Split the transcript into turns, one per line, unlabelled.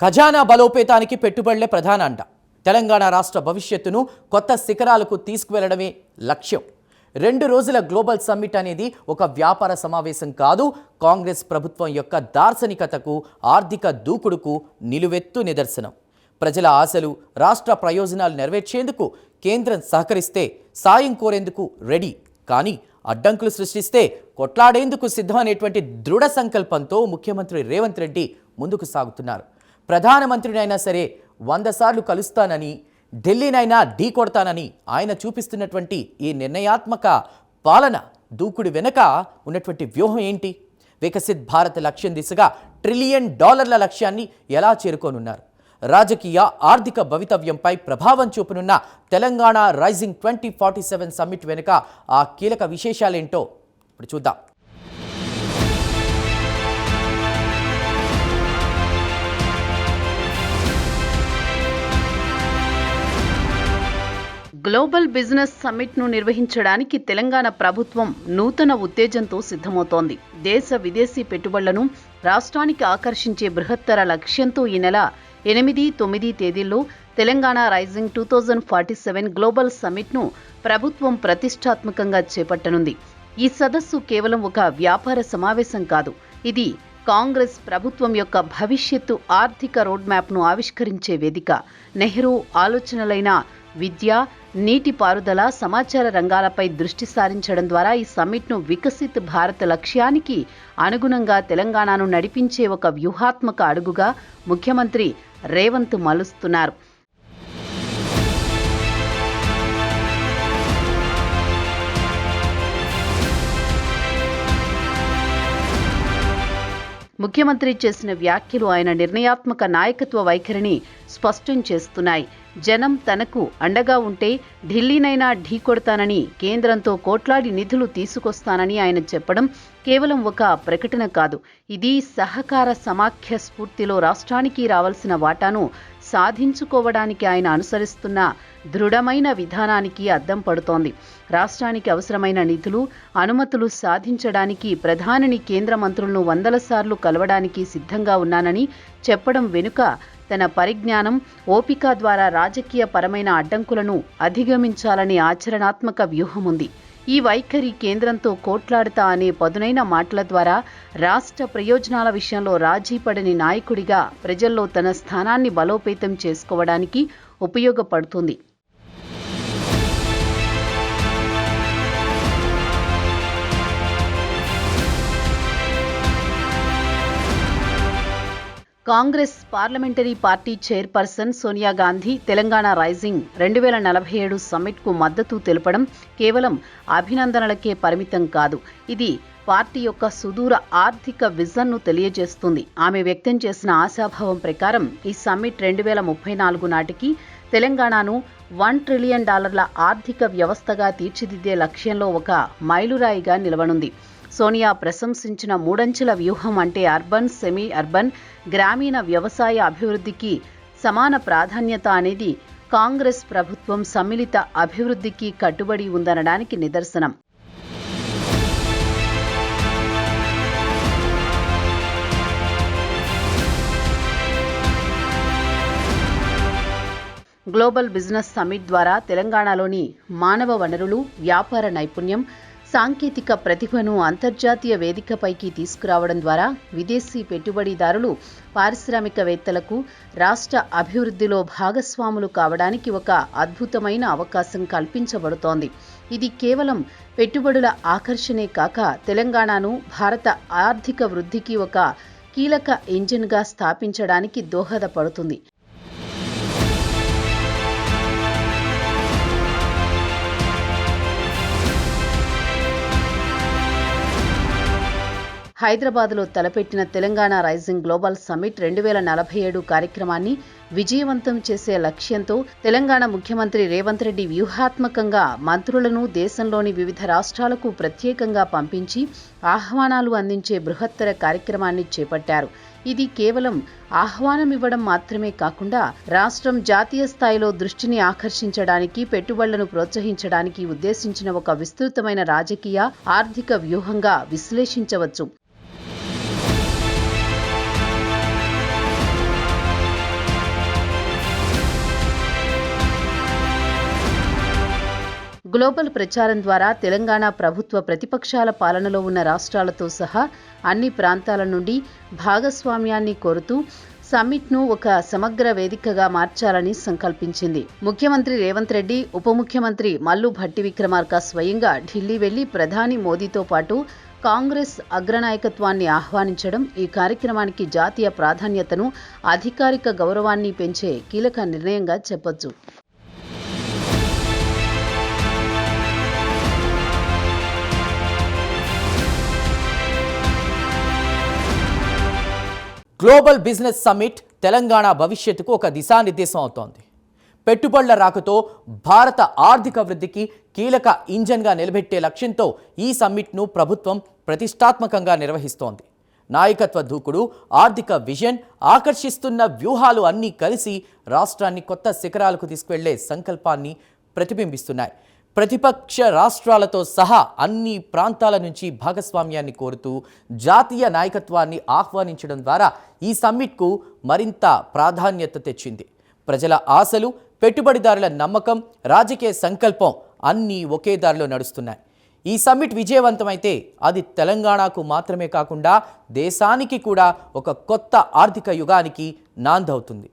ఖజానా బలోపేతానికి పెట్టుబడులే ప్రధాన అంట. తెలంగాణ రాష్ట్ర భవిష్యత్తును కొత్త శిఖరాలకు తీసుకువెళ్లడమే లక్ష్యం. 2 రోజుల గ్లోబల్ సమ్మిట్ అనేది ఒక వ్యాపార సమావేశం కాదు. కాంగ్రెస్ ప్రభుత్వం యొక్క దార్శనికతకు, ఆర్థిక దూకుడుకు నిలువెత్తు నిదర్శనం. ప్రజల ఆశలు, రాష్ట్ర ప్రయోజనాలు నెరవేర్చేందుకు కేంద్రం సహకరిస్తే సాయం కోరేందుకు రెడీ, కానీ అడ్డంకులు సృష్టిస్తే కొట్లాడేందుకు సిద్ధమనేటువంటి దృఢ సంకల్పంతో ముఖ్యమంత్రి రేవంత్ రెడ్డి ముందుకు సాగుతున్నారు. ప్రధానమంత్రినైనా సరే 100 సార్లు కలుస్తానని, ఢిల్లీనైనా ఢీ కొడతానని ఆయన చూపిస్తున్నటువంటి ఈ నిర్ణయాత్మక పాలన దూకుడు వెనుక ఉన్నటువంటి వ్యూహం ఏంటి? వికసిత్ భారత్ లక్ష్యం దిశగా $1 ట్రిలియన్ లక్ష్యాన్ని ఎలా చేరుకోనున్నారు? రాజకీయ, ఆర్థిక భవితవ్యంపై ప్రభావం చూపనున్న తెలంగాణ రైజింగ్ 2047 సమ్మిట్ వెనుక ఆ కీలక విశేషాలేంటో ఇప్పుడు చూద్దాం.
గ్లోబల్ బిజినెస్ సమ్మిట్ను నిర్వహించడానికి తెలంగాణ ప్రభుత్వం నూతన ఉత్తేజంతో సిద్ధమవుతోంది. దేశ విదేశీ పెట్టుబడులను రాష్ట్రానికి ఆకర్షించే బృహత్తర లక్ష్యంతో ఈ నెల 8, 9 తేదీల్లో తెలంగాణ రైజింగ్ 2047 గ్లోబల్ సమ్మిట్ను ప్రభుత్వం ప్రతిష్టాత్మకంగా చేపట్టనుంది. ఈ సదస్సు కేవలం ఒక వ్యాపార సమావేశం కాదు. ఇది కాంగ్రెస్ ప్రభుత్వం యొక్క భవిష్యత్తు ఆర్థిక రోడ్ మ్యాప్ను ఆవిష్కరించే వేదిక. నెహ్రూ ఆలోచనలైన విద్య, నీటిపారుదల, సమాచార రంగాలపై దృష్టి సారించడం ద్వారా ఈ సమ్మిట్ను వికసిత్ భారత్ లక్ష్యానికి అనుగుణంగా తెలంగాణను నడిపించే ఒక వ్యూహాత్మక అడుగుగా ముఖ్యమంత్రి రేవంత్ మలుస్తున్నారు. ముఖ్యమంత్రి చేసిన వ్యాఖ్యలు ఆయన నిర్ణయాత్మక నాయకత్వ వైఖరిని స్పష్టం చేస్తున్నాయి. జనం తనకు అండగా ఉంటే ఢిల్లీనైనా ఢీకొడతానని, కేంద్రంతో కోట్లాది నిధులు తీసుకొస్తానని ఆయన చెప్పడం కేవలం ఒక ప్రకటన కాదు. ఇది సహకార సమాఖ్య స్ఫూర్తిలో రాష్ట్రానికి రావాల్సిన వాటాను సాధించుకోవడానికి ఆయన అనుసరిస్తున్న దృఢమైన విధానానికి అద్దం పడుతోంది. రాష్ట్రానికి అవసరమైన నిధులు, అనుమతులు సాధించడానికి ప్రధానిని, కేంద్ర మంత్రులను 100 సార్లు కలవడానికి సిద్ధంగా ఉన్నానని చెప్పడం వెనుక తన పరిజ్ఞానం, ఓపిక ద్వారా రాజకీయ పరమైన అడ్డంకులను అధిగమించాలనే ఆచరణాత్మక వ్యూహం ఉంది. ఈ వైఖరి కేంద్రంతో కోట్లాడతా అనే పదునైన మాటల ద్వారా రాష్ట్ర ప్రయోజనాల విషయంలో రాజీ పడని నాయకుడిగా ప్రజల్లో తన స్థానాన్ని బలోపేతం చేసుకోవడానికి ఉపయోగపడుతుంది. Congress parliamentary party chairperson Sonia Gandhi Telangana rising 2047 సమ్మిట్కు మద్దతు తెలపడం కేవలం అభినందనలకే పరిమితం కాదు. ఇది పార్టీ యొక్క సుదూర ఆర్థిక విజన్ను తెలియజేస్తుంది. ఆమె వ్యక్తం చేసిన ఆశాభావం ప్రకారం ఈ సమ్మిట్ 2034 నాటికి తెలంగాణను $1 ట్రిలియన్ ఆర్థిక వ్యవస్థగా తీర్చిదిద్దే లక్ష్యంలో ఒక మైలురాయిగా నిలవనుంది. సోనియా ప్రశంసించిన 3 అంచెల వ్యూహం అంటే అర్బన్, సెమీ అర్బన్, గ్రామీణ వ్యవసాయ అభివృద్ధికి సమాన ప్రాధాన్యత అనేది కాంగ్రెస్ ప్రభుత్వం సమ్మిళిత అభివృద్ధికి కట్టుబడి ఉందనడానికి నిదర్శనం. గ్లోబల్ బిజినెస్ సమ్మిట్ ద్వారా తెలంగాణలోని మానవ వనరులు, వ్యాపార నైపుణ్యం, సాంకేతిక ప్రతిభను అంతర్జాతీయ వేదికపైకి తీసుకురావడం ద్వారా విదేశీ పెట్టుబడిదారులు, పారిశ్రామికవేత్తలకు రాష్ట్ర అభివృద్ధిలో భాగస్వాములు కావడానికి ఒక అద్భుతమైన అవకాశం కల్పించబడుతోంది. ఇది కేవలం పెట్టుబడుల ఆకర్షణే కాక తెలంగాణను భారత ఆర్థిక వృద్ధికి ఒక కీలక ఇంజిన్గా స్థాపించడానికి దోహదపడుతుంది. హైదరాబాద్లో తలపెట్టిన తెలంగాణ రైజింగ్ గ్లోబల్ సమ్మిట్ 2047 కార్యక్రమాన్ని విజయవంతం చేసే లక్ష్యంతో తెలంగాణ ముఖ్యమంత్రి రేవంత్ రెడ్డి వ్యూహాత్మకంగా మంత్రులను దేశంలోని వివిధ రాష్ట్రాలకు ప్రత్యేకంగా పంపించి ఆహ్వానాలు అందించే బృహత్తర కార్యక్రమాన్ని చేపట్టారు. ఇది కేవలం ఆహ్వానం ఇవ్వడం మాత్రమే కాకుండా రాష్ట్రం జాతీయ స్థాయిలో దృష్టిని ఆకర్షించడానికి, పెట్టుబడులను ప్రోత్సహించడానికి ఉద్దేశించిన ఒక విస్తృతమైన రాజకీయ, ఆర్థిక వ్యూహంగా విశ్లేషించవచ్చు. గ్లోబల్ ప్రచారం ద్వారా తెలంగాణ ప్రభుత్వ ప్రతిపక్షాల పాలనలో ఉన్న రాష్ట్రాలతో సహా అన్ని ప్రాంతాల నుండి భాగస్వామ్యాన్ని కోరుతూ సమ్మిట్ను ఒక సమగ్ర వేదికగా మార్చాలని సంకల్పించింది. ముఖ్యమంత్రి రేవంత్ రెడ్డి, ఉప ముఖ్యమంత్రి మల్లు భట్టి విక్రమార్క స్వయంగా ఢిల్లీ వెళ్లి ప్రధాని మోదీతో పాటు కాంగ్రెస్ అగ్రనాయకత్వాన్ని ఆహ్వానించడం ఈ కార్యక్రమానికి జాతీయ ప్రాధాన్యతను, అధికారిక గౌరవాన్ని పెంచే కీలక నిర్ణయంగా చెప్పొచ్చు.
గ్లోబల్ బిజినెస్ సమ్మిట్ తెలంగాణ భవిష్యత్తుకు ఒక దిశానిర్దేశం అవుతోంది. పెట్టుబడుల రాకతో భారత ఆర్థిక వృద్ధికి కీలక ఇంజన్గా నిలబెట్టే లక్ష్యంతో ఈ సమ్మిట్ను ప్రభుత్వం ప్రతిష్టాత్మకంగా నిర్వహిస్తోంది. నాయకత్వ దూకుడు, ఆర్థిక విజన్, ఆకర్షిస్తున్న వ్యూహాలు అన్నీ కలిసి రాష్ట్రాన్ని కొత్త శిఖరాలకు తీసుకువెళ్లే సంకల్పాన్ని ప్రతిబింబిస్తున్నాయి. ప్రతిపక్ష రాష్ట్రాలతో సహా అన్ని ప్రాంతాల నుంచి భాగస్వామ్యాన్ని కోరుతూ జాతీయ నాయకత్వాన్ని ఆహ్వానించడం ద్వారా ఈ సమ్మిట్కు మరింత ప్రాధాన్యత తెచ్చింది. ప్రజల ఆశలు, పెట్టుబడిదారుల నమ్మకం, రాజకీయ సంకల్పం అన్నీ ఒకే దారిలో నడుస్తున్నాయి. ఈ సమ్మిట్ విజయవంతమైతే అది తెలంగాణకు మాత్రమే కాకుండా దేశానికి కూడా ఒక కొత్త ఆర్థిక యుగానికి నాందవుతుంది.